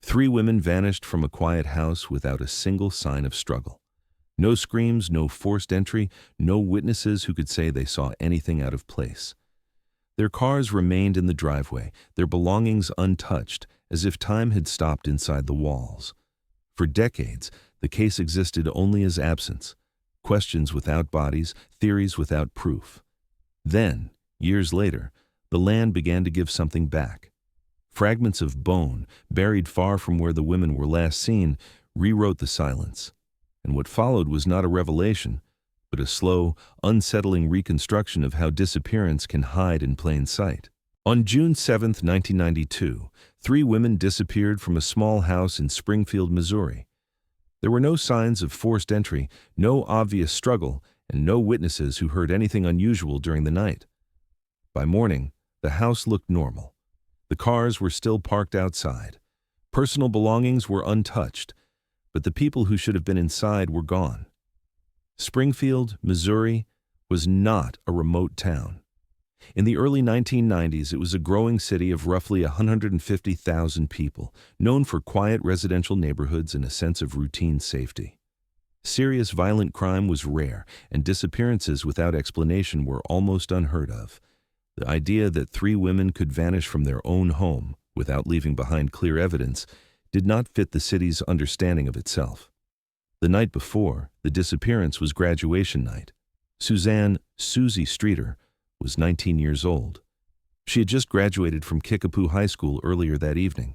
Three women vanished from a quiet house without a single sign of struggle. No screams, no forced entry, no witnesses who could say they saw anything out of place. Their cars remained in the driveway, their belongings untouched, as if time had stopped inside the walls. For decades, the case existed only as absence, questions without bodies, theories without proof. Then, years later, the land began to give something back. Fragments of bone, buried far from where the women were last seen, rewrote the silence. And what followed was not a revelation, but a slow, unsettling reconstruction of how disappearance can hide in plain sight. On June 7, 1992, three women disappeared from a small house in Springfield, Missouri. There were no signs of forced entry, no obvious struggle, and no witnesses who heard anything unusual during the night. By morning, the house looked normal. The cars were still parked outside. Personal belongings were untouched, but the people who should have been inside were gone. Springfield, Missouri, was not a remote town. In the early 1990s, it was a growing city of roughly 150,000 people, known for quiet residential neighborhoods and a sense of routine safety. Serious violent crime was rare, and disappearances without explanation were almost unheard of. The idea that three women could vanish from their own home without leaving behind clear evidence did not fit the city's understanding of itself. The night before, the disappearance was graduation night. Suzanne "Susie" Streeter was 19 years old. She had just graduated from Kickapoo High School earlier that evening.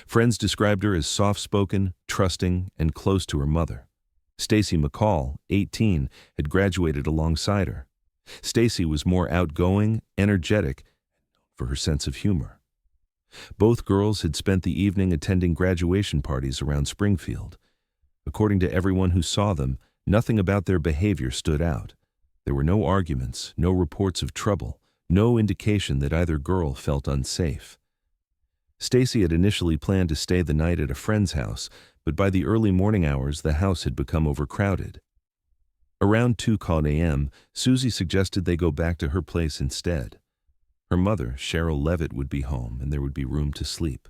Friends described her as soft-spoken, trusting, and close to her mother. Stacy McCall, 18, had graduated alongside her. Stacy was more outgoing, energetic, for her sense of humor. Both girls had spent the evening attending graduation parties around Springfield. According to everyone who saw them, nothing about their behavior stood out. There were no arguments, no reports of trouble, no indication that either girl felt unsafe. Stacy had initially planned to stay the night at a friend's house, but by the early morning hours, the house had become overcrowded. Around 2:00 a.m., Susie suggested they go back to her place instead. Her mother, Sherrill Levitt, would be home, and there would be room to sleep.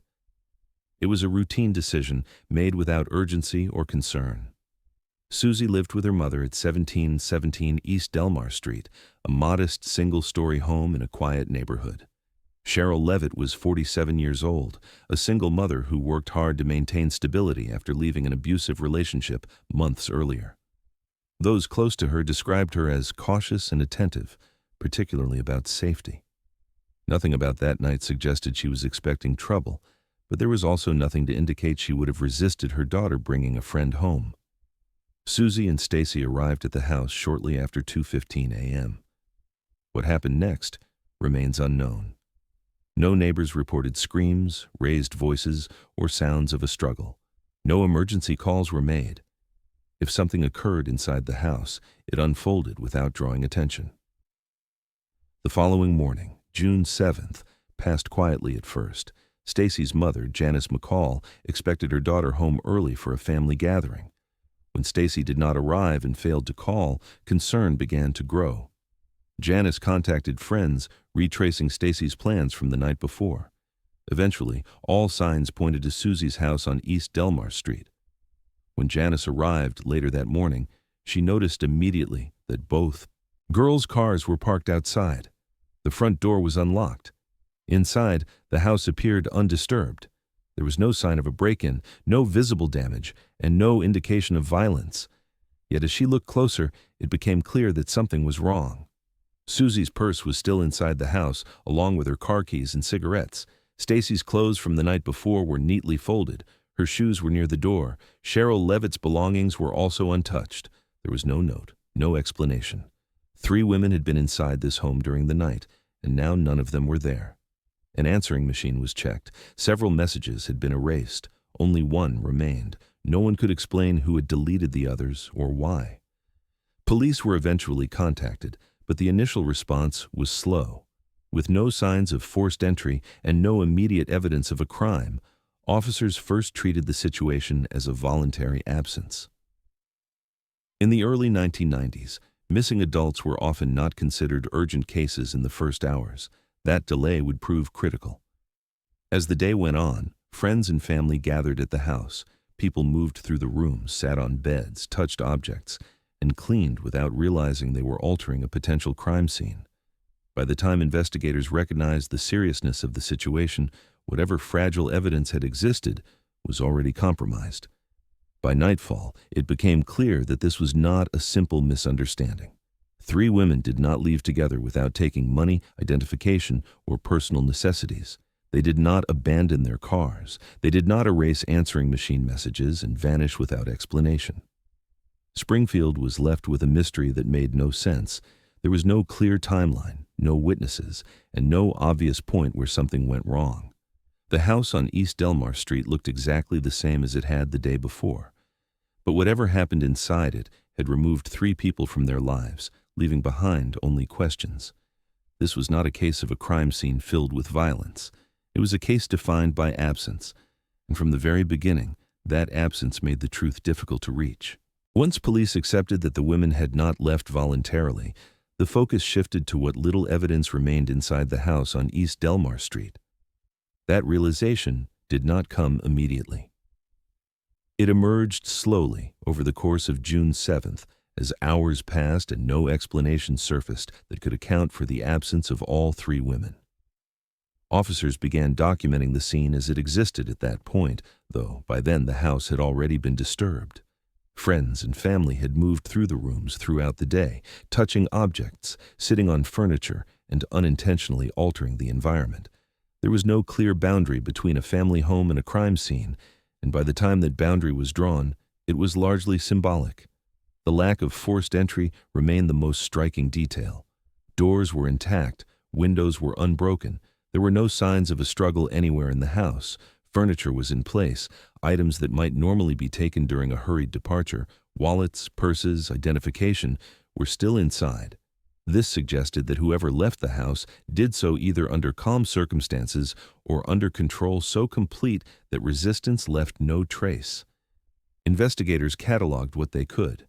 It was a routine decision made without urgency or concern. Susie lived with her mother at 1717 East Delmar Street, a modest single-story home in a quiet neighborhood. Sherrill Levitt was 47 years old, a single mother who worked hard to maintain stability after leaving an abusive relationship months earlier. Those close to her described her as cautious and attentive, particularly about safety. Nothing about that night suggested she was expecting trouble, but there was also nothing to indicate she would have resisted her daughter bringing a friend home. Susie and Stacy arrived at the house shortly after 2:15 a.m. What happened next remains unknown. No neighbors reported screams, raised voices, or sounds of a struggle. No emergency calls were made. If something occurred inside the house, it unfolded without drawing attention. The following morning, June 7th, passed quietly at first. Stacy's mother, Janice McCall, expected her daughter home early for a family gathering. When Stacy did not arrive and failed to call, concern began to grow. Janice contacted friends, retracing Stacy's plans from the night before. Eventually, all signs pointed to Susie's house on East Delmar Street. When Janice arrived later that morning, she noticed immediately that both girls' cars were parked outside. The front door was unlocked. Inside, the house appeared undisturbed. There was no sign of a break-in, no visible damage, and no indication of violence. Yet as she looked closer, it became clear that something was wrong. Susie's purse was still inside the house, along with her car keys and cigarettes. Stacy's clothes from the night before were neatly folded. Her shoes were near the door. Sherrill Levitt's belongings were also untouched. There was no note, no explanation. 3 women had been inside this home during the night, and now none of them were there. An answering machine was checked. Several messages had been erased. Only one remained. No one could explain who had deleted the others or why. Police were eventually contacted, but the initial response was slow. With no signs of forced entry and no immediate evidence of a crime, officers first treated the situation as a voluntary absence. In the early 1990s, missing adults were often not considered urgent cases in the first hours. That delay would prove critical. As the day went on, Friends and family gathered at the house. People moved through the rooms, sat on beds, touched objects, and cleaned without realizing they were altering a potential crime scene. By the time investigators recognized the seriousness of the situation, whatever fragile evidence had existed was already compromised. By nightfall, it became clear that this was not a simple misunderstanding. 3 women did not leave together without taking money, identification, or personal necessities. They did not abandon their cars. They did not erase answering machine messages and vanish without explanation. Springfield was left with a mystery that made no sense. There was no clear timeline, no witnesses, and no obvious point where something went wrong. The house on East Delmar Street looked exactly the same as it had the day before. But whatever happened inside it had removed 3 people from their lives, leaving behind only questions. This was not a case of a crime scene filled with violence. It was a case defined by absence, and from the very beginning, that absence made the truth difficult to reach. Once police accepted that the women had not left voluntarily, the focus shifted to what little evidence remained inside the house on East Delmar Street. That realization did not come immediately. It emerged slowly over the course of June 7th, as hours passed and no explanation surfaced that could account for the absence of all 3 women. Officers began documenting the scene as it existed at that point, though by then the house had already been disturbed. Friends and family had moved through the rooms throughout the day, touching objects, sitting on furniture, and unintentionally altering the environment. There was no clear boundary between a family home and a crime scene, and by the time that boundary was drawn, it was largely symbolic. The lack of forced entry remained the most striking detail. Doors were intact, windows were unbroken. There were no signs of a struggle anywhere in the house. Furniture was in place, items that might normally be taken during a hurried departure, wallets, purses, identification, were still inside. This suggested that whoever left the house did so either under calm circumstances or under control so complete that resistance left no trace. Investigators cataloged what they could.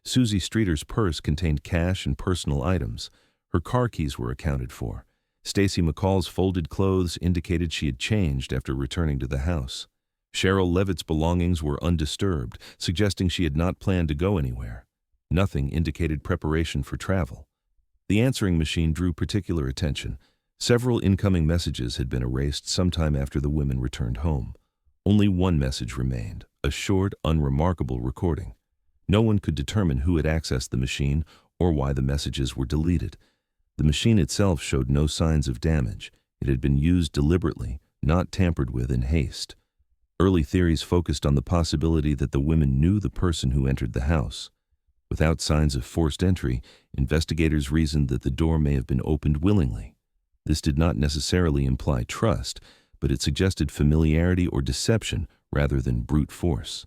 Susie Streeter's purse contained cash and personal items. Her car keys were accounted for. Stacy McCall's folded clothes indicated she had changed after returning to the house. Sherrill Levitt's belongings were undisturbed, suggesting she had not planned to go anywhere. Nothing indicated preparation for travel. The answering machine drew particular attention. Several incoming messages had been erased sometime after the women returned home. Only one message remained, a short, unremarkable recording. No one could determine who had accessed the machine or why the messages were deleted. The machine itself showed no signs of damage. It had been used deliberately, not tampered with in haste. Early theories focused on the possibility that the women knew the person who entered the house. Without signs of forced entry, investigators reasoned that the door may have been opened willingly. This did not necessarily imply trust, but it suggested familiarity or deception rather than brute force.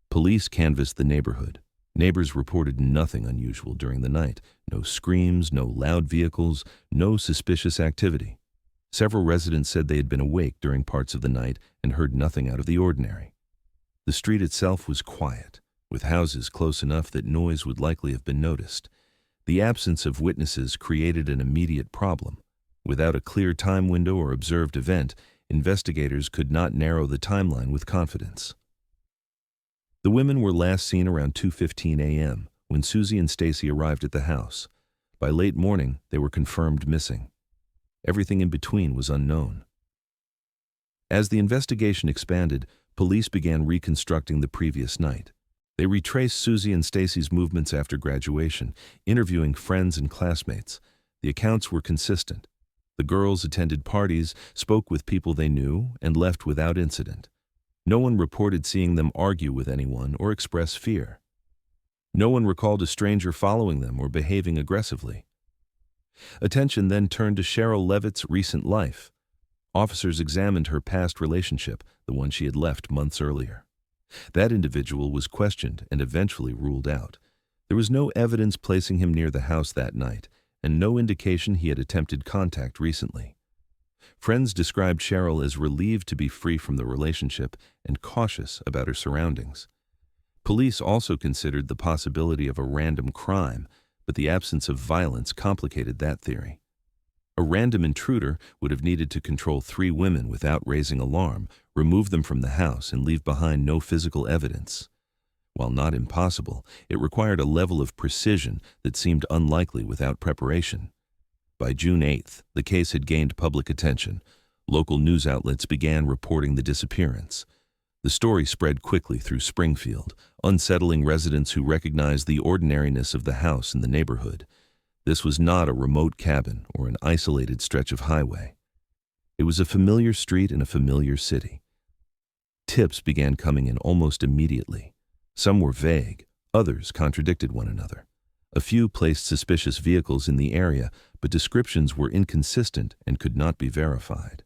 Police canvassed the neighborhood. Neighbors reported nothing unusual during the night. No screams, no loud vehicles, no suspicious activity. Several residents said they had been awake during parts of the night and heard nothing out of the ordinary. The street itself was quiet, with houses close enough that noise would likely have been noticed. The absence of witnesses created an immediate problem. Without a clear time window or observed event, investigators could not narrow the timeline with confidence. The women were last seen around 2:15 a.m. when Susie and Stacy arrived at the house. By late morning, they were confirmed missing. Everything in between was unknown. As the investigation expanded, police began reconstructing the previous night. They retraced Susie and Stacy's movements after graduation, interviewing friends and classmates. The accounts were consistent. The girls attended parties, spoke with people they knew, and left without incident. No one reported seeing them argue with anyone or express fear. No one recalled a stranger following them or behaving aggressively. Attention then turned to Sherrill Levitt's recent life. Officers examined her past relationship, the one she had left months earlier. That individual was questioned and eventually ruled out. There was no evidence placing him near the house that night, and no indication he had attempted contact recently. Friends described Sherrill as relieved to be free from the relationship and cautious about her surroundings. Police also considered the possibility of a random crime, but the absence of violence complicated that theory. A random intruder would have needed to control 3 women without raising alarm, remove them from the house, and leave behind no physical evidence. While not impossible, it required a level of precision that seemed unlikely without preparation. By June 8th, the case had gained public attention. Local news outlets began reporting the disappearance. The story spread quickly through Springfield, unsettling residents who recognized the ordinariness of the house in the neighborhood. This was not a remote cabin or an isolated stretch of highway. It was a familiar street in a familiar city. Tips began coming in almost immediately. Some were vague, others contradicted one another. A few placed suspicious vehicles in the area, but descriptions were inconsistent and could not be verified.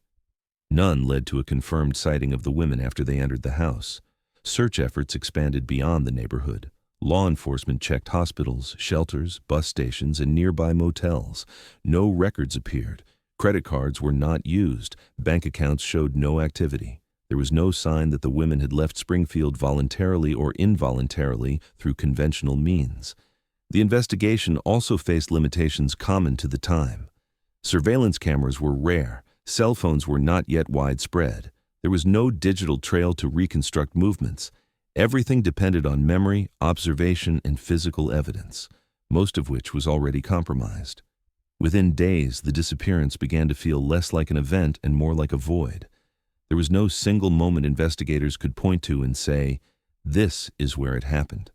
None led to a confirmed sighting of the women after they entered the house. Search efforts expanded beyond the neighborhood. Law enforcement checked hospitals, shelters, bus stations, and nearby motels. No records appeared. Credit cards were not used. Bank accounts showed no activity. There was no sign that the women had left Springfield voluntarily or involuntarily through conventional means. The investigation also faced limitations common to the time. Surveillance cameras were rare. Cell phones were not yet widespread. There was no digital trail to reconstruct movements. Everything depended on memory, observation, and physical evidence, most of which was already compromised. Within days, the disappearance began to feel less like an event and more like a void. There was no single moment investigators could point to and say, "This is where it happened."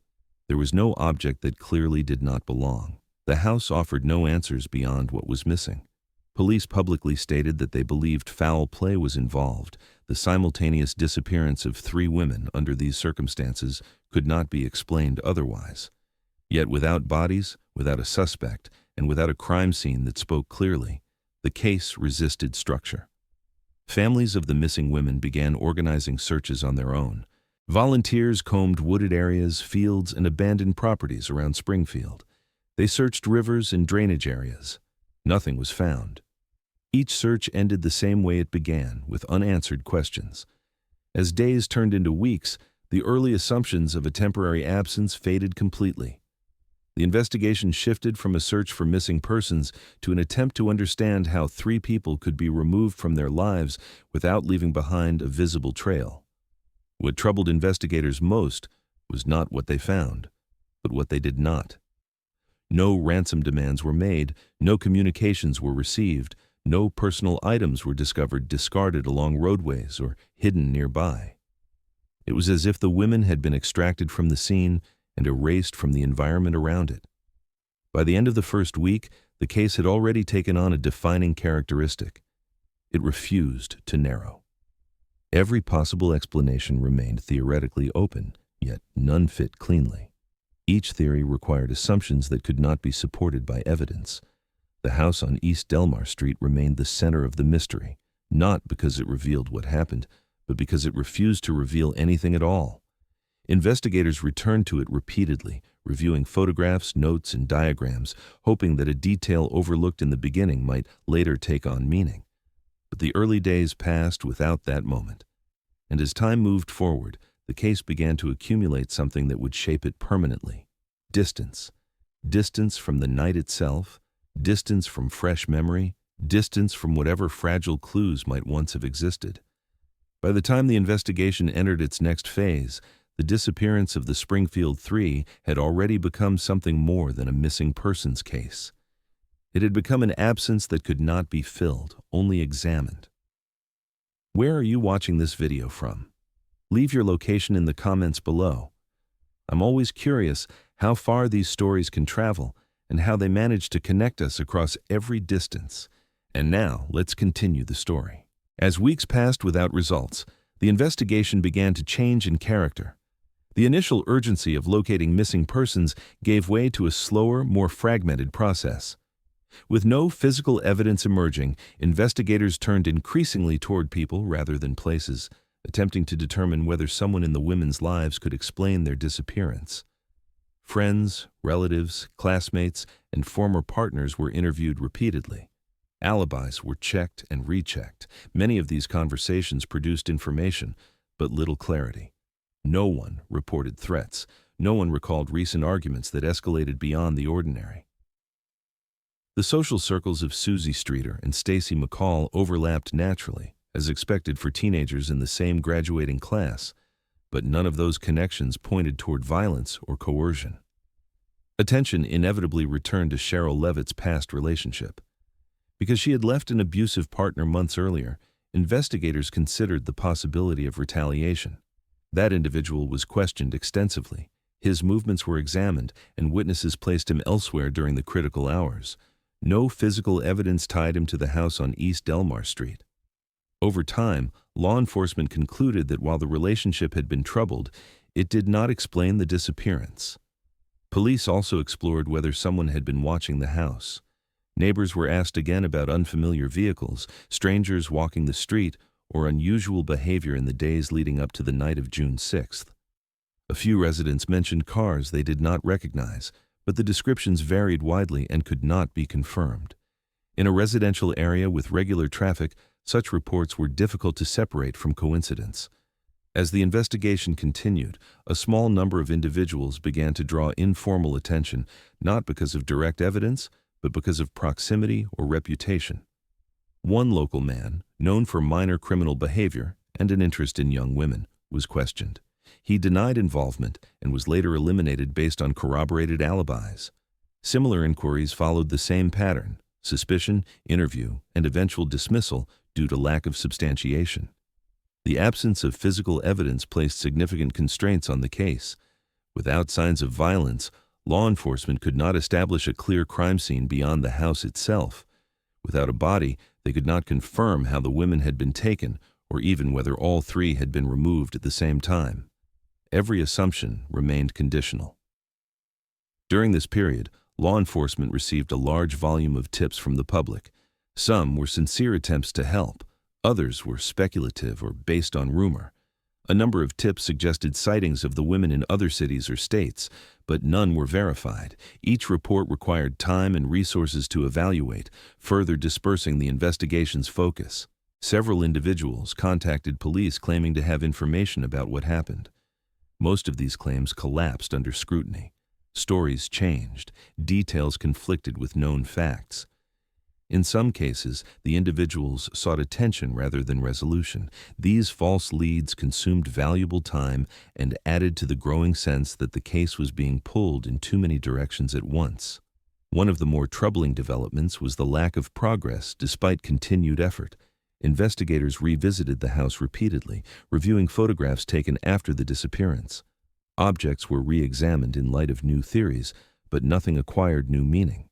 There was no object that clearly did not belong. The house offered no answers beyond what was missing. Police publicly stated that they believed foul play was involved. The simultaneous disappearance of 3 women under these circumstances could not be explained otherwise. Yet without bodies, without a suspect, and without a crime scene that spoke clearly, the case resisted structure. Families of the missing women began organizing searches on their own. Volunteers combed wooded areas, fields, and abandoned properties around Springfield. They searched rivers and drainage areas. Nothing was found. Each search ended the same way it began, with unanswered questions. As days turned into weeks, the early assumptions of a temporary absence faded completely. The investigation shifted from a search for missing persons to an attempt to understand how 3 people could be removed from their lives without leaving behind a visible trail. What troubled investigators most was not what they found, but what they did not. No ransom demands were made, no communications were received, no personal items were discovered discarded along roadways or hidden nearby. It was as if the women had been extracted from the scene and erased from the environment around it. By the end of the first week, the case had already taken on a defining characteristic. It refused to narrow. Every possible explanation remained theoretically open, yet none fit cleanly. Each theory required assumptions that could not be supported by evidence. The house on East Delmar Street remained the center of the mystery, not because it revealed what happened, but because it refused to reveal anything at all. Investigators returned to it repeatedly, reviewing photographs, notes, and diagrams, hoping that a detail overlooked in the beginning might later take on meaning. But the early days passed without that moment. And as time moved forward, the case began to accumulate something that would shape it permanently. Distance. Distance from the night itself, distance from fresh memory, distance from whatever fragile clues might once have existed. By the time the investigation entered its next phase, the disappearance of the Springfield Three had already become something more than a missing persons case. It had become an absence that could not be filled, only examined. Where are you watching this video from? Leave your location in the comments below. I'm always curious how far these stories can travel and how they manage to connect us across every distance. And now, let's continue the story. As weeks passed without results, the investigation began to change in character. The initial urgency of locating missing persons gave way to a slower, more fragmented process. With no physical evidence emerging, investigators turned increasingly toward people rather than places, attempting to determine whether someone in the women's lives could explain their disappearance. Friends, relatives, classmates, and former partners were interviewed repeatedly. Alibis were checked and rechecked. Many of these conversations produced information, but little clarity. No one reported threats. No one recalled recent arguments that escalated beyond the ordinary. The social circles of Susie Streeter and Stacy McCall overlapped naturally, as expected for teenagers in the same graduating class, but none of those connections pointed toward violence or coercion. Attention inevitably returned to Sherrill Levitt's past relationship. Because she had left an abusive partner months earlier, investigators considered the possibility of retaliation. That individual was questioned extensively. His movements were examined, and witnesses placed him elsewhere during the critical hours. No physical evidence tied him to the house on East Delmar Street. Over time, law enforcement concluded that while the relationship had been troubled, it did not explain the disappearance. Police also explored whether someone had been watching the house. Neighbors were asked again about unfamiliar vehicles, strangers walking the street, or unusual behavior in the days leading up to the night of June 6th. A few residents mentioned cars they did not recognize, but the descriptions varied widely and could not be confirmed. In a residential area with regular traffic, such reports were difficult to separate from coincidence. As the investigation continued, a small number of individuals began to draw informal attention, not because of direct evidence, but because of proximity or reputation. One local man, known for minor criminal behavior and an interest in young women, was questioned. He denied involvement and was later eliminated based on corroborated alibis. Similar inquiries followed the same pattern: suspicion, interview, and eventual dismissal due to lack of substantiation. The absence of physical evidence placed significant constraints on the case. Without signs of violence, law enforcement could not establish a clear crime scene beyond the house itself. Without a body, they could not confirm how the women had been taken, or even whether all three had been removed at the same time. Every assumption remained conditional. During this period, law enforcement received a large volume of tips from the public. Some were sincere attempts to help. Others were speculative or based on rumor. A number of tips suggested sightings of the women in other cities or states, but none were verified. Each report required time and resources to evaluate, further dispersing the investigation's focus. Several individuals contacted police claiming to have information about what happened. Most of these claims collapsed under scrutiny. Stories changed, details conflicted with known facts. In some cases, the individuals sought attention rather than resolution. These false leads consumed valuable time and added to the growing sense that the case was being pulled in too many directions at once. One of the more troubling developments was the lack of progress despite continued effort. Investigators revisited the house repeatedly, reviewing photographs taken after the disappearance. Objects were re-examined in light of new theories, but nothing acquired new meaning.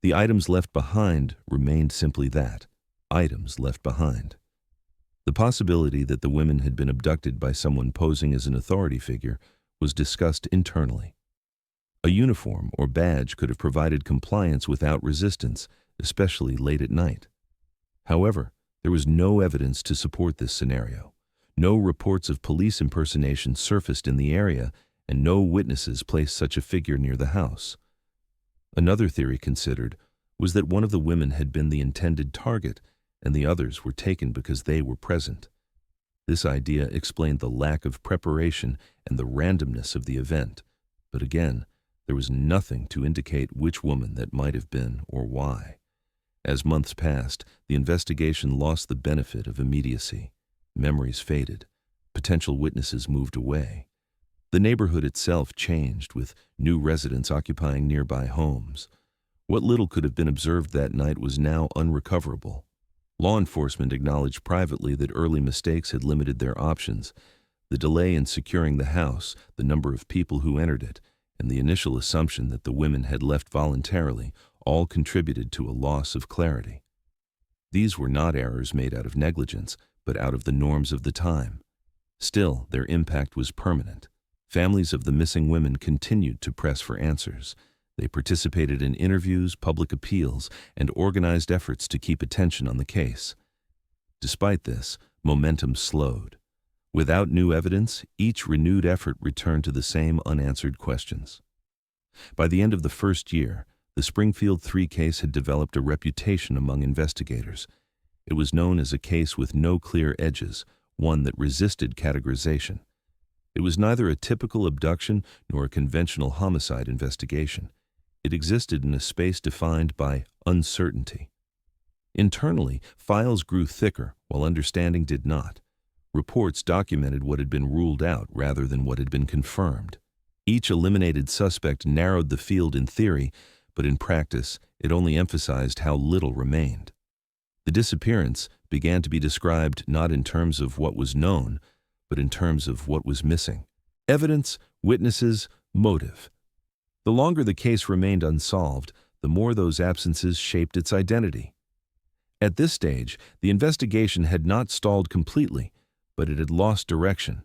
The items left behind remained simply that: items left behind. The possibility that the women had been abducted by someone posing as an authority figure was discussed internally. A uniform or badge could have provided compliance without resistance, especially late at night. However, there was no evidence to support this scenario. No reports of police impersonation surfaced in the area, and no witnesses placed such a figure near the house. Another theory considered was that one of the women had been the intended target, and the others were taken because they were present. This idea explained the lack of preparation and the randomness of the event, but again, there was nothing to indicate which woman that might have been or why. As months passed, the investigation lost the benefit of immediacy. Memories faded. Potential witnesses moved away. The neighborhood itself changed, with new residents occupying nearby homes. What little could have been observed that night was now unrecoverable. Law enforcement acknowledged privately that early mistakes had limited their options. The delay in securing the house, the number of people who entered it, and the initial assumption that the women had left voluntarily all contributed to a loss of clarity. These were not errors made out of negligence, but out of the norms of the time. Still, their impact was permanent. Families of the missing women continued to press for answers. They participated in interviews, public appeals, and organized efforts to keep attention on the case. Despite this, momentum slowed. Without new evidence, each renewed effort returned to the same unanswered questions. By the end of the first year, the Springfield Three case had developed a reputation among investigators. It was known as a case with no clear edges, one that resisted categorization. It was neither a typical abduction nor a conventional homicide investigation. It existed in a space defined by uncertainty. Internally, files grew thicker, while understanding did not. Reports documented what had been ruled out rather than what had been confirmed. Each eliminated suspect narrowed the field in theory, but in practice, it only emphasized how little remained. The disappearance began to be described not in terms of what was known, but in terms of what was missing. Evidence, witnesses, motive. The longer the case remained unsolved, the more those absences shaped its identity. At this stage, the investigation had not stalled completely, but it had lost direction.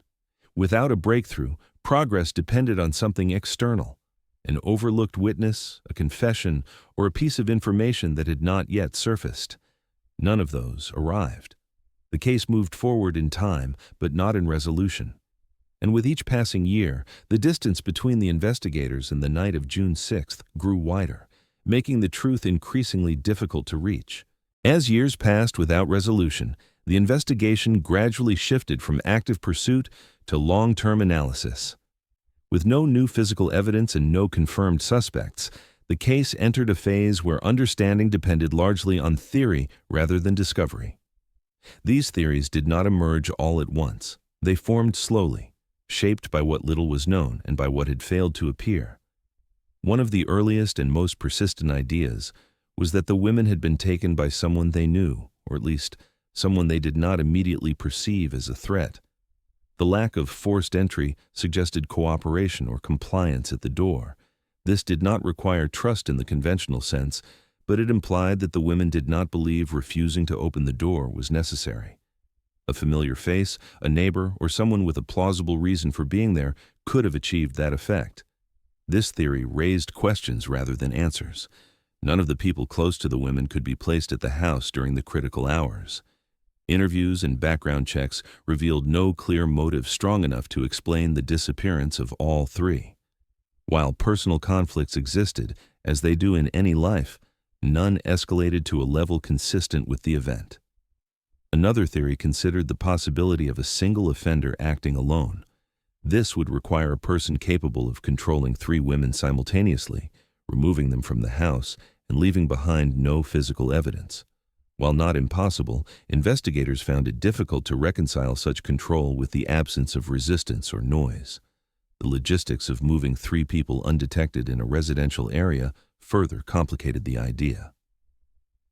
Without a breakthrough, progress depended on something external, an overlooked witness, a confession, or a piece of information that had not yet surfaced. None of those arrived. The case moved forward in time, but not in resolution. And with each passing year, the distance between the investigators and the night of June 6th grew wider, making the truth increasingly difficult to reach. As years passed without resolution, the investigation gradually shifted from active pursuit to long-term analysis. With no new physical evidence and no confirmed suspects, the case entered a phase where understanding depended largely on theory rather than discovery. These theories did not emerge all at once. They formed slowly, shaped by what little was known and by what had failed to appear. One of the earliest and most persistent ideas was that the women had been taken by someone they knew, or at least someone they did not immediately perceive as a threat. The lack of forced entry suggested cooperation or compliance at the door. This did not require trust in the conventional sense, but it implied that the women did not believe refusing to open the door was necessary. A familiar face, a neighbor, or someone with a plausible reason for being there could have achieved that effect. This theory raised questions rather than answers. None of the people close to the women could be placed at the house during the critical hours. Interviews and background checks revealed no clear motive strong enough to explain the disappearance of all three. While personal conflicts existed, as they do in any life, none escalated to a level consistent with the event. Another theory considered the possibility of a single offender acting alone. This would require a person capable of controlling three women simultaneously, removing them from the house, and leaving behind no physical evidence. While not impossible, investigators found it difficult to reconcile such control with the absence of resistance or noise. The logistics of moving three people undetected in a residential area further complicated the idea.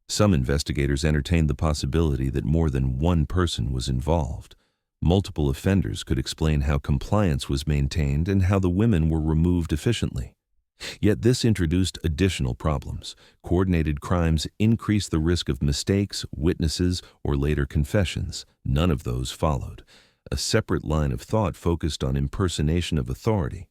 Some investigators entertained the possibility that more than one person was involved. Multiple offenders could explain how compliance was maintained and how the women were removed efficiently. Yet this introduced additional problems. Coordinated crimes increased the risk of mistakes, witnesses, or later confessions. None of those followed. A separate line of thought focused on impersonation of authority.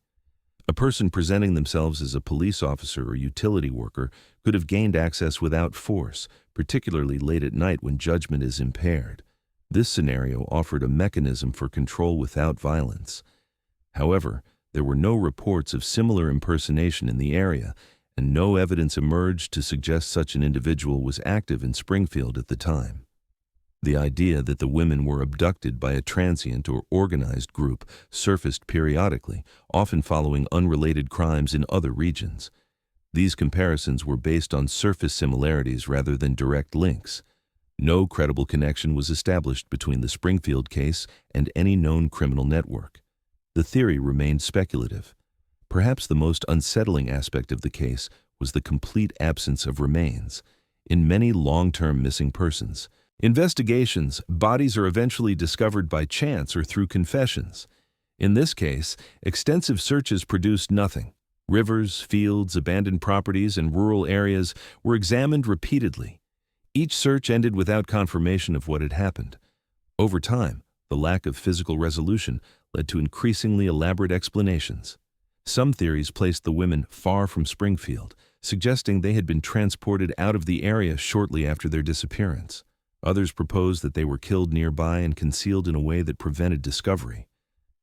A person presenting themselves as a police officer or utility worker could have gained access without force, particularly late at night when judgment is impaired. This scenario offered a mechanism for control without violence. However, there were no reports of similar impersonation in the area, and no evidence emerged to suggest such an individual was active in Springfield at the time. The idea that the women were abducted by a transient or organized group surfaced periodically, often following unrelated crimes in other regions. These comparisons were based on surface similarities rather than direct links. No credible connection was established between the Springfield case and any known criminal network. The theory remained speculative. Perhaps the most unsettling aspect of the case was the complete absence of remains. In many long-term missing persons investigations, bodies are eventually discovered by chance or through confessions. In this case, extensive searches produced nothing. Rivers, fields, abandoned properties, and rural areas were examined repeatedly. Each search ended without confirmation of what had happened. Over time, the lack of physical resolution led to increasingly elaborate explanations. Some theories placed the women far from Springfield, suggesting they had been transported out of the area shortly after their disappearance. Others proposed that they were killed nearby and concealed in a way that prevented discovery.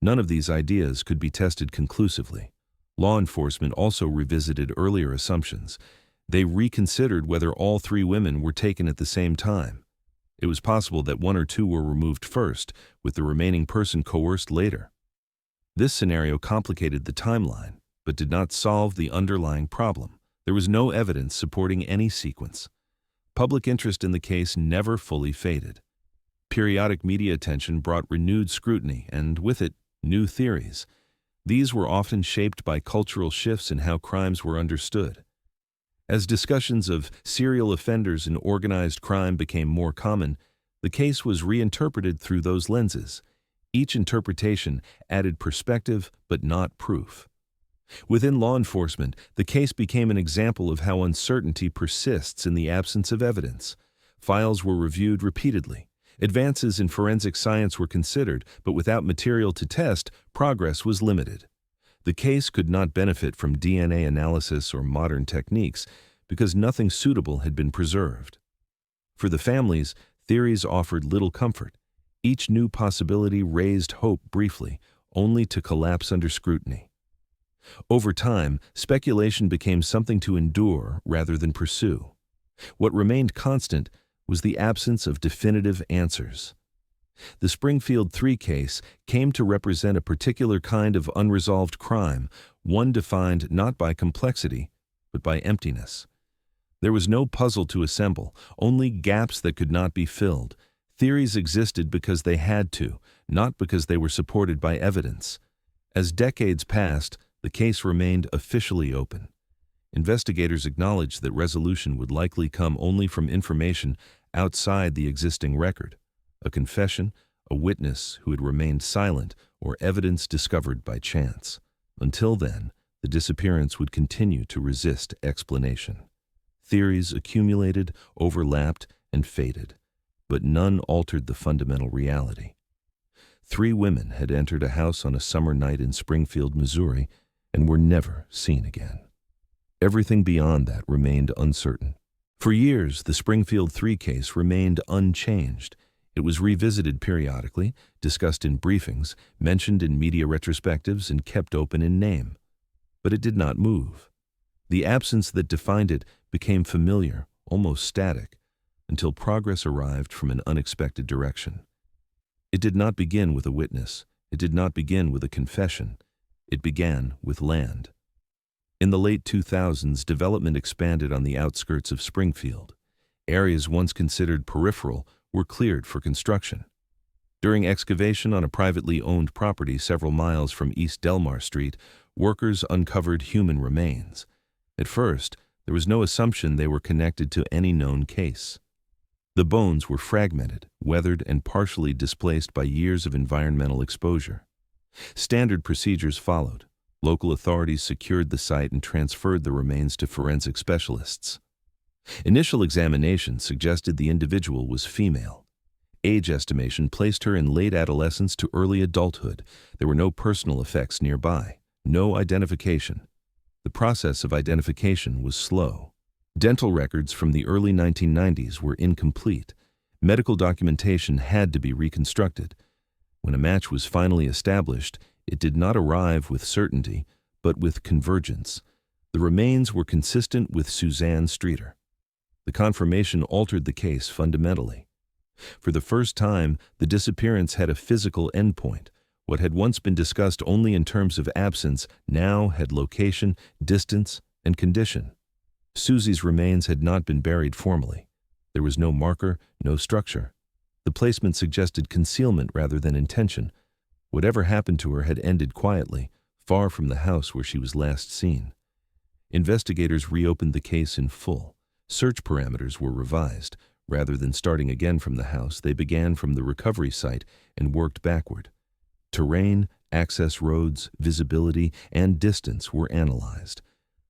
None of these ideas could be tested conclusively. Law enforcement also revisited earlier assumptions. They reconsidered whether all three women were taken at the same time. It was possible that one or two were removed first, with the remaining person coerced later. This scenario complicated the timeline, but did not solve the underlying problem. There was no evidence supporting any sequence. Public interest in the case never fully faded. Periodic media attention brought renewed scrutiny and, with it, new theories. These were often shaped by cultural shifts in how crimes were understood. As discussions of serial offenders and organized crime became more common, the case was reinterpreted through those lenses. Each interpretation added perspective but not proof. Within law enforcement, the case became an example of how uncertainty persists in the absence of evidence. Files were reviewed repeatedly. Advances in forensic science were considered, but without material to test, progress was limited. The case could not benefit from DNA analysis or modern techniques because nothing suitable had been preserved. For the families, theories offered little comfort. Each new possibility raised hope briefly, only to collapse under scrutiny. Over time, speculation became something to endure rather than pursue. What remained constant was the absence of definitive answers. The Springfield Three case came to represent a particular kind of unresolved crime, one defined not by complexity, but by emptiness. There was no puzzle to assemble, only gaps that could not be filled. Theories existed because they had to, not because they were supported by evidence. As decades passed, the case remained officially open. Investigators acknowledged that resolution would likely come only from information outside the existing record, a confession, a witness who had remained silent, or evidence discovered by chance. Until then, the disappearance would continue to resist explanation. Theories accumulated, overlapped, and faded, but none altered the fundamental reality. 3 women had entered a house on a summer night in Springfield, Missouri, and were never seen again. Everything beyond that remained uncertain. For years, the Springfield Three case remained unchanged. It was revisited periodically, discussed in briefings, mentioned in media retrospectives, and kept open in name. But it did not move. The absence that defined it became familiar, almost static, until progress arrived from an unexpected direction. It did not begin with a witness. It did not begin with a confession. It began with land. In the late 2000s, development expanded on the outskirts of Springfield. Areas once considered peripheral were cleared for construction. During excavation on a privately owned property several miles from East Delmar Street, workers uncovered human remains. At first, there was no assumption they were connected to any known case. The bones were fragmented, weathered, and partially displaced by years of environmental exposure. Standard procedures followed. Local authorities secured the site and transferred the remains to forensic specialists. Initial examination suggested the individual was female. Age estimation placed her in late adolescence to early adulthood. There were no personal effects nearby, no identification. The process of identification was slow. Dental records from the early 1990s were incomplete. Medical documentation had to be reconstructed. When a match was finally established, it did not arrive with certainty, but with convergence. The remains were consistent with Suzanne Streeter. The confirmation altered the case fundamentally. For the first time, the disappearance had a physical endpoint. What had once been discussed only in terms of absence now had location, distance, and condition. Susie's remains had not been buried formally. There was no marker, no structure. The placement suggested concealment rather than intention. Whatever happened to her had ended quietly, far from the house where she was last seen. Investigators reopened the case in full. Search parameters were revised. Rather than starting again from the house, they began from the recovery site and worked backward. Terrain, access roads, visibility, and distance were analyzed.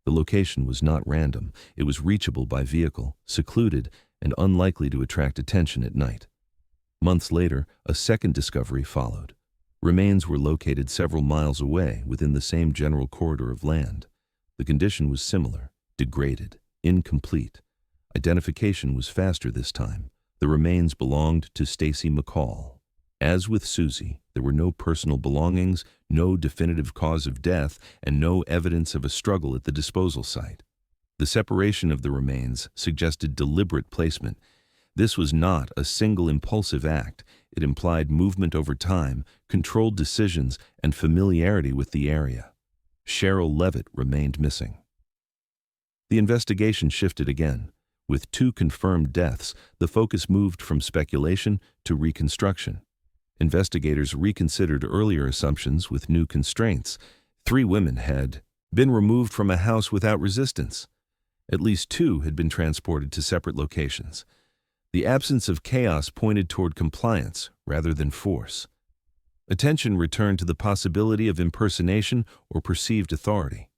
The location was not random. It was reachable by vehicle, secluded, and unlikely to attract attention at night. Months later, a second discovery followed. Remains were located several miles away within the same general corridor of land. The condition was similar, degraded, incomplete. Identification was faster this time. The remains belonged to Stacy McCall. As with Susie, there were no personal belongings, no definitive cause of death, and no evidence of a struggle at the disposal site. The separation of the remains suggested deliberate placement. This was not a single impulsive act. It implied movement over time, controlled decisions, and familiarity with the area. Sherrill Levitt remained missing. The investigation shifted again. With 2 confirmed deaths, the focus moved from speculation to reconstruction. Investigators reconsidered earlier assumptions with new constraints. 3 women had been removed from a house without resistance. At least 2 had been transported to separate locations. The absence of chaos pointed toward compliance rather than force. Attention returned to the possibility of impersonation or perceived authority.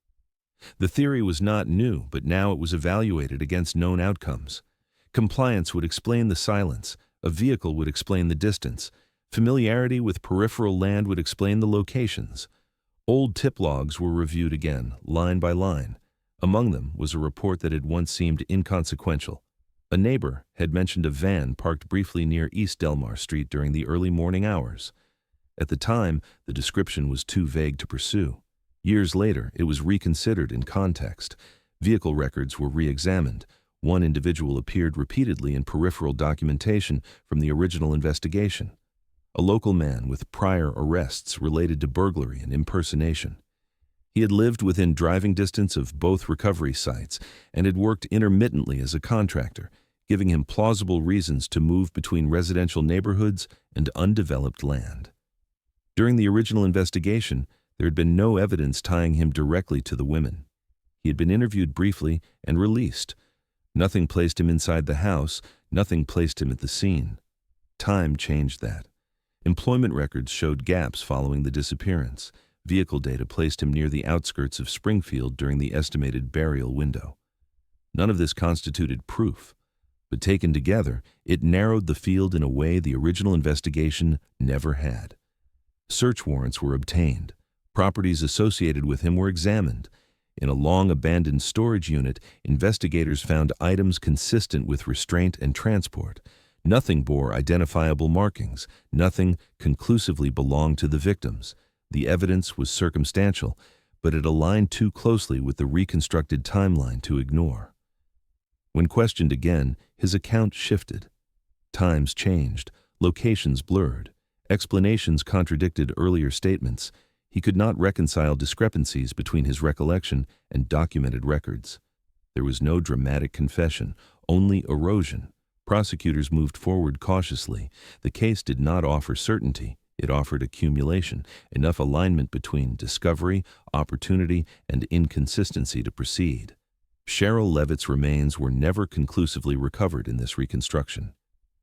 The theory was not new, but now it was evaluated against known outcomes. Compliance would explain the silence, a vehicle would explain the distance, familiarity with peripheral land would explain the locations. Old tip logs were reviewed again, line by line. Among them was a report that had once seemed inconsequential. A neighbor had mentioned a van parked briefly near East Delmar Street during the early morning hours. At the time, the description was too vague to pursue. Years later, it was reconsidered in context. Vehicle records were re-examined. One individual appeared repeatedly in peripheral documentation from the original investigation. A local man with prior arrests related to burglary and impersonation. He had lived within driving distance of both recovery sites and had worked intermittently as a contractor, giving him plausible reasons to move between residential neighborhoods and undeveloped land. During the original investigation, there had been no evidence tying him directly to the women. He had been interviewed briefly and released. Nothing placed him inside the house, nothing placed him at the scene. Time changed that. Employment records showed gaps following the disappearance. Vehicle data placed him near the outskirts of Springfield during the estimated burial window. None of this constituted proof, but taken together, it narrowed the field in a way the original investigation never had. Search warrants were obtained. Properties associated with him were examined. In a long-abandoned storage unit, investigators found items consistent with restraint and transport. Nothing bore identifiable markings. Nothing conclusively belonged to the victims. The evidence was circumstantial, but it aligned too closely with the reconstructed timeline to ignore. When questioned again, his account shifted. Times changed, locations blurred, explanations contradicted earlier statements. He could not reconcile discrepancies between his recollection and documented records. There was no dramatic confession, only erosion. Prosecutors moved forward cautiously. The case did not offer certainty. It offered accumulation, enough alignment between discovery, opportunity, and inconsistency to proceed. Sherrill Levitt's remains were never conclusively recovered in this reconstruction.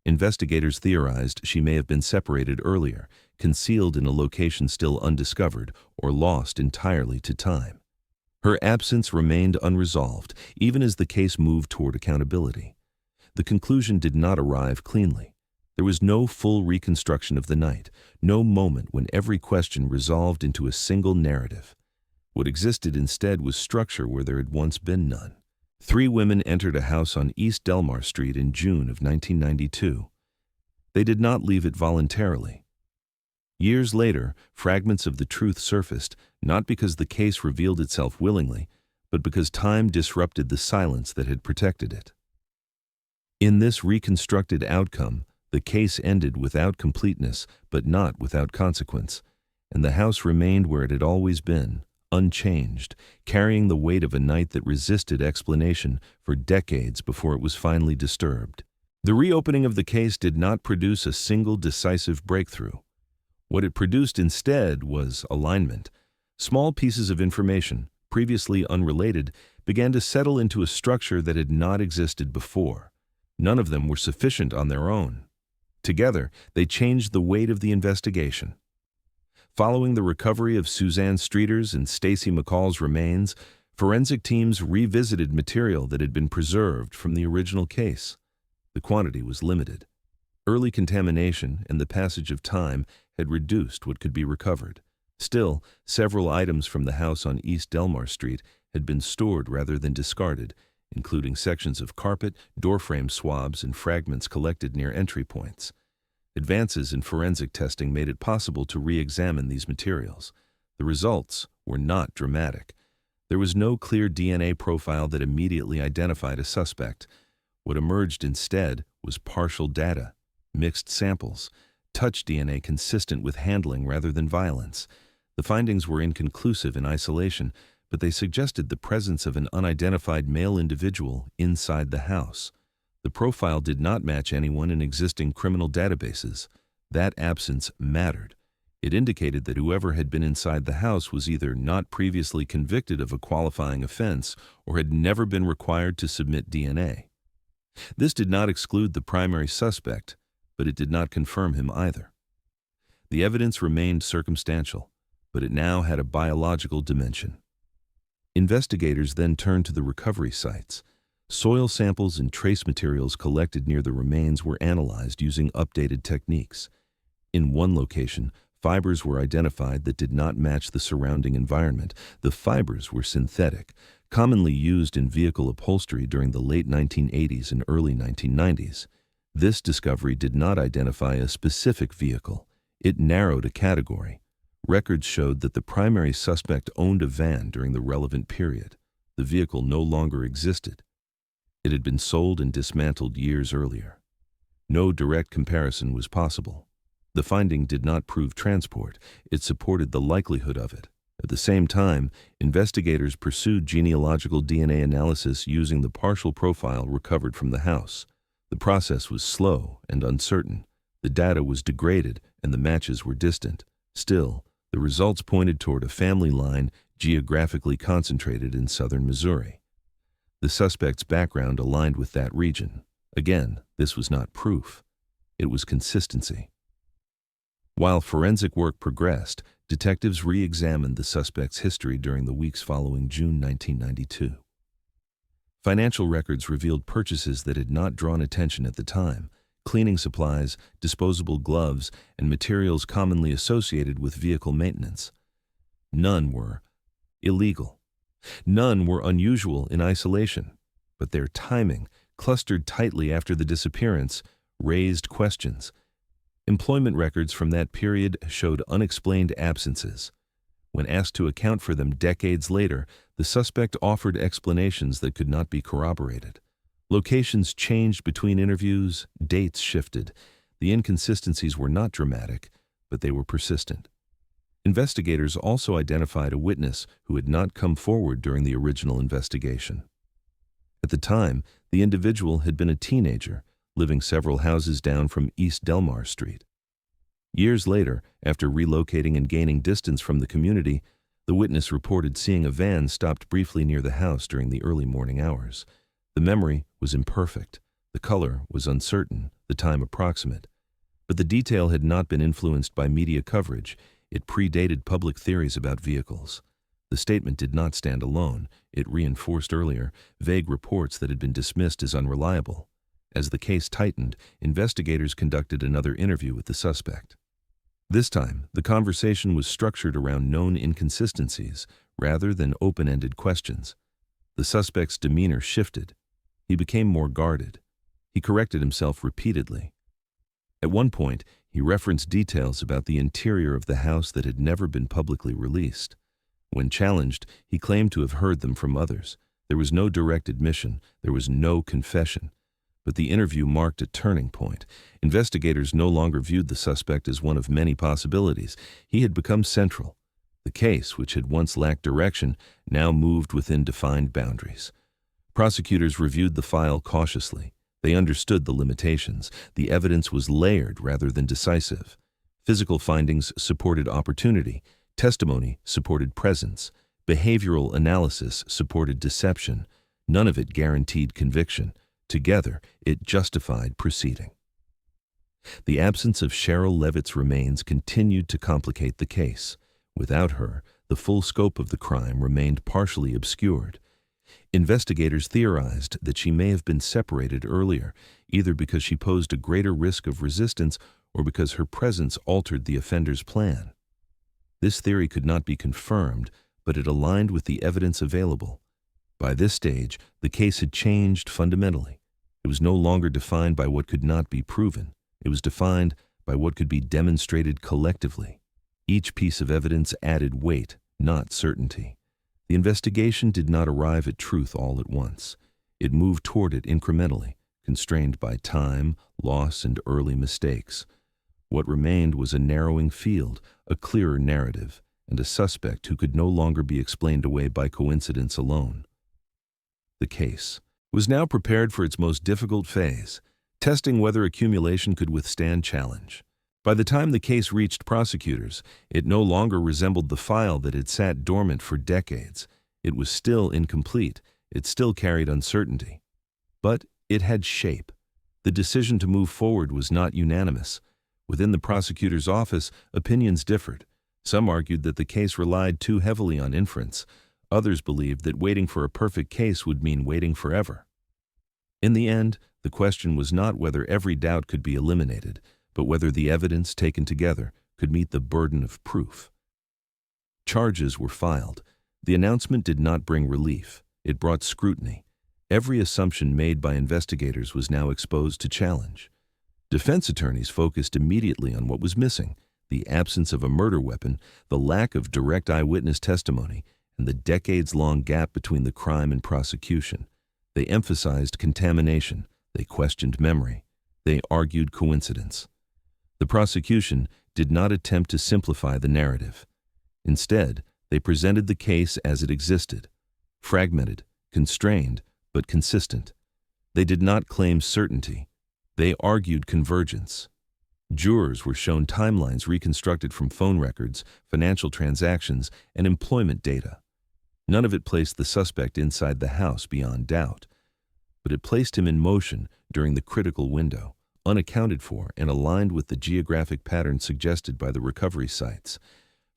Investigators theorized she may have been separated earlier, concealed in a location still undiscovered, or lost entirely to time. Her absence remained unresolved, even as the case moved toward accountability. The conclusion did not arrive cleanly. There was no full reconstruction of the night, no moment when every question resolved into a single narrative. What existed instead was structure where there had once been none. 3 women entered a house on East Delmar Street in June of 1992. They did not leave it voluntarily. Years later, fragments of the truth surfaced, not because the case revealed itself willingly, but because time disrupted the silence that had protected it. In this reconstructed outcome, the case ended without completeness, but not without consequence, and the house remained where it had always been, unchanged, carrying the weight of a night that resisted explanation for decades before it was finally disturbed. The reopening of the case did not produce a single decisive breakthrough. What it produced instead was alignment. Small pieces of information, previously unrelated, began to settle into a structure that had not existed before. None of them were sufficient on their own. Together, they changed the weight of the investigation. Following the recovery of Suzanne Streeter's and Stacy McCall's remains, forensic teams revisited material that had been preserved from the original case. The quantity was limited. Early contamination and the passage of time had reduced what could be recovered. Still, several items from the house on East Delmar Street had been stored rather than discarded, including sections of carpet, doorframe swabs, and fragments collected near entry points. Advances in forensic testing made it possible to re-examine these materials. The results were not dramatic. There was no clear DNA profile that immediately identified a suspect. What emerged instead was partial data, mixed samples, touch DNA consistent with handling rather than violence. The findings were inconclusive in isolation, but they suggested the presence of an unidentified male individual inside the house. The profile did not match anyone in existing criminal databases. That absence mattered. It indicated that whoever had been inside the house was either not previously convicted of a qualifying offense or had never been required to submit DNA. This did not exclude the primary suspect, but it did not confirm him either. The evidence remained circumstantial, but it now had a biological dimension. Investigators then turned to the recovery sites. Soil samples and trace materials collected near the remains were analyzed using updated techniques. In one location, fibers were identified that did not match the surrounding environment. The fibers were synthetic, commonly used in vehicle upholstery during the late 1980s and early 1990s. This discovery did not identify a specific vehicle. It narrowed a category. Records showed that the primary suspect owned a van during the relevant period. The vehicle no longer existed. It had been sold and dismantled years earlier. No direct comparison was possible. The finding did not prove transport. It supported the likelihood of it. At the same time, investigators pursued genealogical DNA analysis using the partial profile recovered from the house. The process was slow and uncertain. The data was degraded and the matches were distant. Still, the results pointed toward a family line geographically concentrated in southern Missouri. The suspect's background aligned with that region. Again, this was not proof. It was consistency. While forensic work progressed, detectives re-examined the suspect's history during the weeks following June 1992. Financial records revealed purchases that had not drawn attention at the time: cleaning supplies, disposable gloves, and materials commonly associated with vehicle maintenance. None were illegal. None were unusual in isolation, but their timing, clustered tightly after the disappearance, raised questions. Employment records from that period showed unexplained absences. When asked to account for them decades later, the suspect offered explanations that could not be corroborated. Locations changed between interviews, dates shifted. The inconsistencies were not dramatic, but they were persistent. Investigators also identified a witness who had not come forward during the original investigation. At the time, the individual had been a teenager, living several houses down from East Delmar Street. Years later, after relocating and gaining distance from the community, the witness reported seeing a van stopped briefly near the house during the early morning hours. The memory was imperfect, the color was uncertain, the time approximate. But the detail had not been influenced by media coverage. It predated public theories about vehicles. The statement did not stand alone. It reinforced earlier vague reports that had been dismissed as unreliable. As the case tightened, investigators conducted another interview with the suspect. This time, the conversation was structured around known inconsistencies rather than open-ended questions. The suspect's demeanor shifted. He became more guarded. He corrected himself repeatedly. At one point, he referenced details about the interior of the house that had never been publicly released. When challenged, he claimed to have heard them from others. There was no direct admission. There was no confession. But the interview marked a turning point. Investigators no longer viewed the suspect as one of many possibilities. He had become central. The case, which had once lacked direction, now moved within defined boundaries. Prosecutors reviewed the file cautiously. They understood the limitations. The evidence was layered rather than decisive. Physical findings supported opportunity. Testimony supported presence. Behavioral analysis supported deception. None of it guaranteed conviction. Together, it justified proceeding. The absence of Sherrill Levitt's remains continued to complicate the case. Without her, the full scope of the crime remained partially obscured. Investigators theorized that she may have been separated earlier, either because she posed a greater risk of resistance or because her presence altered the offender's plan. This theory could not be confirmed, but it aligned with the evidence available. By this stage, the case had changed fundamentally. It was no longer defined by what could not be proven. It was defined by what could be demonstrated collectively. Each piece of evidence added weight, not certainty. The investigation did not arrive at truth all at once. It moved toward it incrementally, constrained by time, loss, and early mistakes. What remained was a narrowing field, a clearer narrative. and a suspect who could no longer be explained away by coincidence alone. The case was now prepared for its most difficult phase, testing whether accumulation could withstand challenge. By the time the case reached prosecutors, it no longer resembled the file that had sat dormant for decades. It was still incomplete. It still carried uncertainty. But it had shape. The decision to move forward was not unanimous. Within the prosecutor's office, opinions differed. Some argued that the case relied too heavily on inference. Others believed that waiting for a perfect case would mean waiting forever. In the end, the question was not whether every doubt could be eliminated, but whether the evidence taken together could meet the burden of proof. Charges were filed. The announcement did not bring relief. It brought scrutiny. Every assumption made by investigators was now exposed to challenge. Defense attorneys focused immediately on what was missing: the absence of a murder weapon, the lack of direct eyewitness testimony, and the decades-long gap between the crime and prosecution. They emphasized contamination. They questioned memory. They argued coincidence. The prosecution did not attempt to simplify the narrative. Instead, they presented the case as it existed: fragmented, constrained, but consistent. They did not claim certainty. They argued convergence. Jurors were shown timelines reconstructed from phone records, financial transactions, and employment data. None of it placed the suspect inside the house beyond doubt, but it placed him in motion during the critical window, unaccounted for and aligned with the geographic pattern suggested by the recovery sites.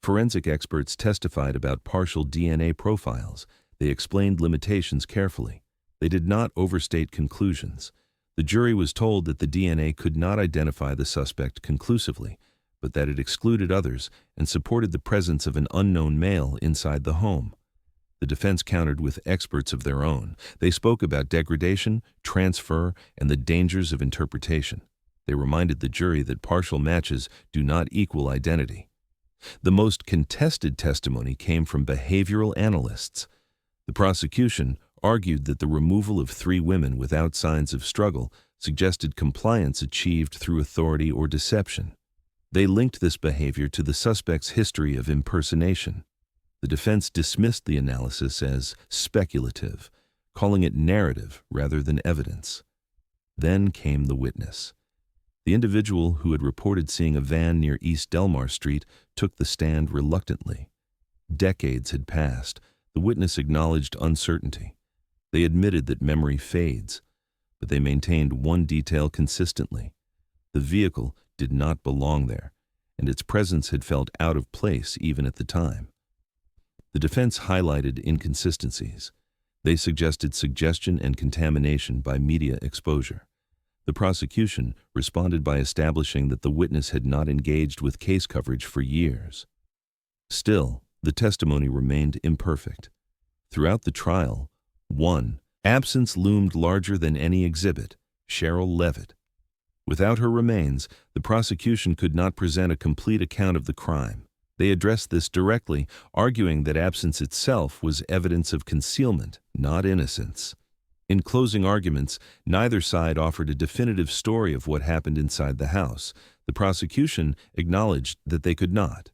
Forensic experts testified about partial DNA profiles. They explained limitations carefully. They did not overstate conclusions. The jury was told that the DNA could not identify the suspect conclusively, but that it excluded others and supported the presence of an unknown male inside the home. The defense countered with experts of their own. They spoke about degradation, transfer, and the dangers of interpretation. They reminded the jury that partial matches do not equal identity. The most contested testimony came from behavioral analysts. The prosecution argued that the removal of 3 women without signs of struggle suggested compliance achieved through authority or deception. They linked this behavior to the suspect's history of impersonation. The defense dismissed the analysis as speculative, calling it narrative rather than evidence. Then came the witness. The individual who had reported seeing a van near East Delmar Street took the stand reluctantly. Decades had passed. The witness acknowledged uncertainty. They admitted that memory fades, but they maintained one detail consistently: the vehicle did not belong there, and its presence had felt out of place even at the time. The defense highlighted inconsistencies. They suggested suggestion and contamination by media exposure. The prosecution responded by establishing that the witness had not engaged with case coverage for years. Still, the testimony remained imperfect. Throughout the trial, one absence loomed larger than any exhibit: Sherrill Levitt. Without her remains, the prosecution could not present a complete account of the crime. They addressed this directly, arguing that absence itself was evidence of concealment, not innocence. In closing arguments, neither side offered a definitive story of what happened inside the house. The prosecution acknowledged that they could not.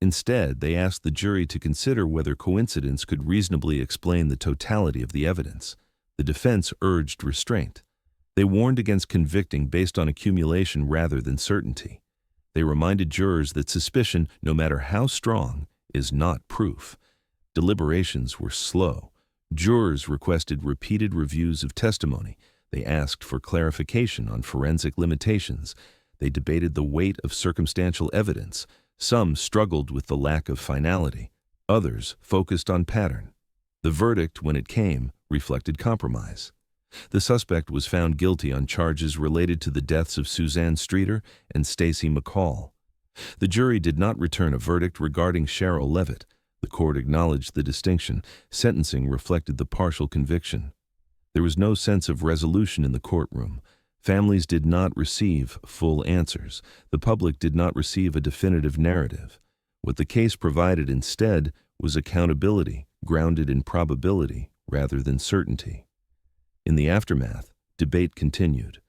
Instead, they asked the jury to consider whether coincidence could reasonably explain the totality of the evidence. The defense urged restraint. They warned against convicting based on accumulation rather than certainty. They reminded jurors that suspicion, no matter how strong, is not proof. Deliberations were slow. Jurors requested repeated reviews of testimony. They asked for clarification on forensic limitations. They debated the weight of circumstantial evidence. Some struggled with the lack of finality. Others focused on pattern. The verdict, when it came, reflected compromise. The suspect was found guilty on charges related to the deaths of Suzanne Streeter and Stacy McCall. The jury did not return a verdict regarding Sherrill Levitt. The court acknowledged the distinction. Sentencing reflected the partial conviction. There was no sense of resolution in the courtroom. Families did not receive full answers. The public did not receive a definitive narrative. What the case provided instead was accountability, grounded in probability rather than certainty. In the aftermath, debate continued.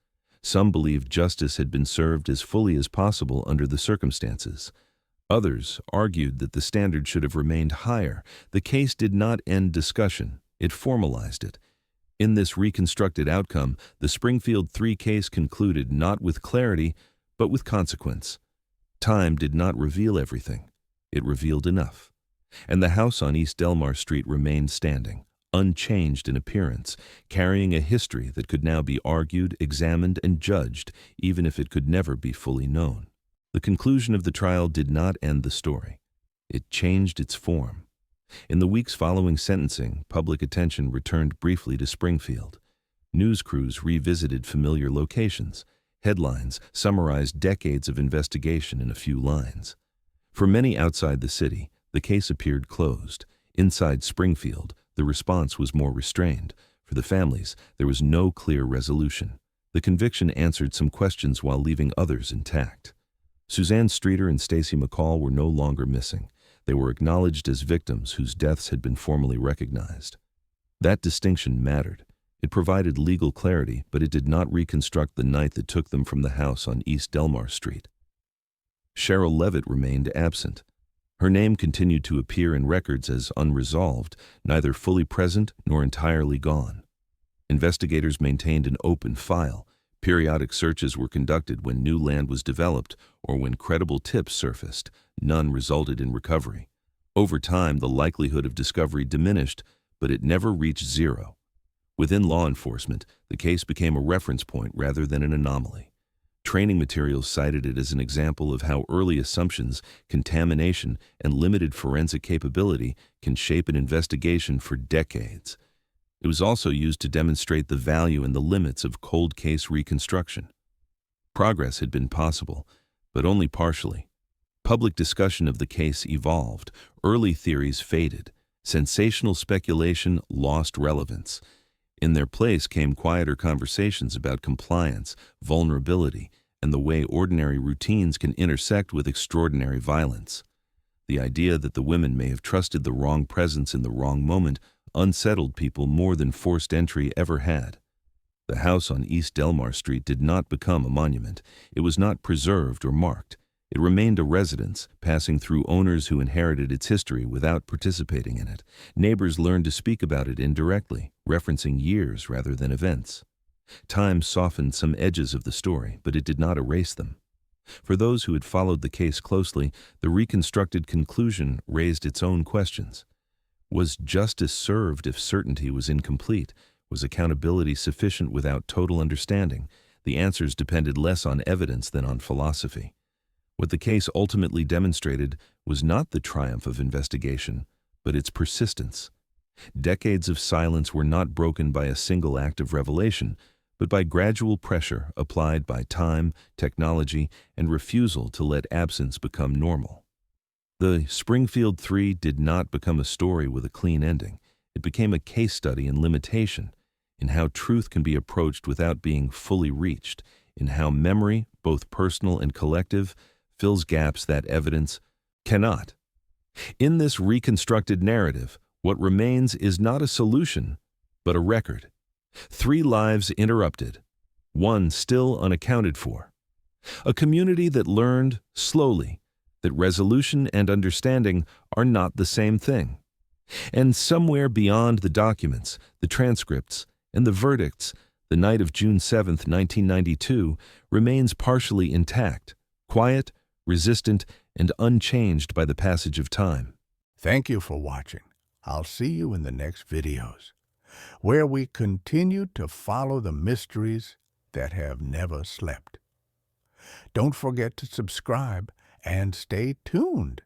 Some believed justice had been served as fully as possible under the circumstances. Others argued that the standard should have remained higher. The case did not end discussion, it formalized it. In this reconstructed outcome, the Springfield Three case concluded not with clarity, but with consequence. Time did not reveal everything. It revealed enough. And the house on East Delmar Street remained standing, unchanged in appearance, carrying a history that could now be argued, examined, and judged, even if it could never be fully known. The conclusion of the trial did not end the story. It changed its form. In the weeks following sentencing, public attention returned briefly to Springfield. News crews revisited familiar locations. Headlines summarized decades of investigation in a few lines. For many outside the city, the case appeared closed. Inside Springfield, the response was more restrained. For the families, there was no clear resolution. The conviction answered some questions while leaving others intact. Suzanne Streeter and Stacy McCall were no longer missing. They were acknowledged as victims whose deaths had been formally recognized. That distinction mattered. It provided legal clarity, but it did not reconstruct the night that took them from the house on East Delmar Street. Sherrill Levitt remained absent. Her name continued to appear in records as unresolved, neither fully present nor entirely gone. Investigators maintained an open file. Periodic searches were conducted when new land was developed or when credible tips surfaced. None resulted in recovery. Over time, the likelihood of discovery diminished, but it never reached zero. Within law enforcement, the case became a reference point rather than an anomaly. Training materials cited it as an example of how early assumptions, contamination, and limited forensic capability can shape an investigation for decades. It was also used to demonstrate the value and the limits of cold case reconstruction. Progress had been possible, but only partially. Public discussion of the case evolved, early theories faded, sensational speculation lost relevance. In their place came quieter conversations about compliance, vulnerability, and the way ordinary routines can intersect with extraordinary violence. The idea that the women may have trusted the wrong presence in the wrong moment unsettled people more than forced entry ever had. The house on East Delmar Street did not become a monument. It was not preserved or marked. It remained a residence, passing through owners who inherited its history without participating in it. Neighbors learned to speak about it indirectly, referencing years rather than events. Time softened some edges of the story, but it did not erase them. For those who had followed the case closely, the reconstructed conclusion raised its own questions. Was justice served if certainty was incomplete? Was accountability sufficient without total understanding? The answers depended less on evidence than on philosophy. What the case ultimately demonstrated was not the triumph of investigation, but its persistence. Decades of silence were not broken by a single act of revelation, but by gradual pressure applied by time, technology, and refusal to let absence become normal. The Springfield Three did not become a story with a clean ending. It became a case study in limitation, in how truth can be approached without being fully reached, in how memory, both personal and collective, fills gaps that evidence cannot. In this reconstructed narrative, what remains is not a solution, but a record. 3 lives interrupted, 1 still unaccounted for. A community that learned, slowly, that resolution and understanding are not the same thing. And somewhere beyond the documents, the transcripts, and the verdicts, the night of June 7, 1992, remains partially intact, quiet, resistant, and unchanged by the passage of time. Thank you for watching. I'll see you in the next videos, where we continue to follow the mysteries that have never slept. Don't forget to subscribe and stay tuned.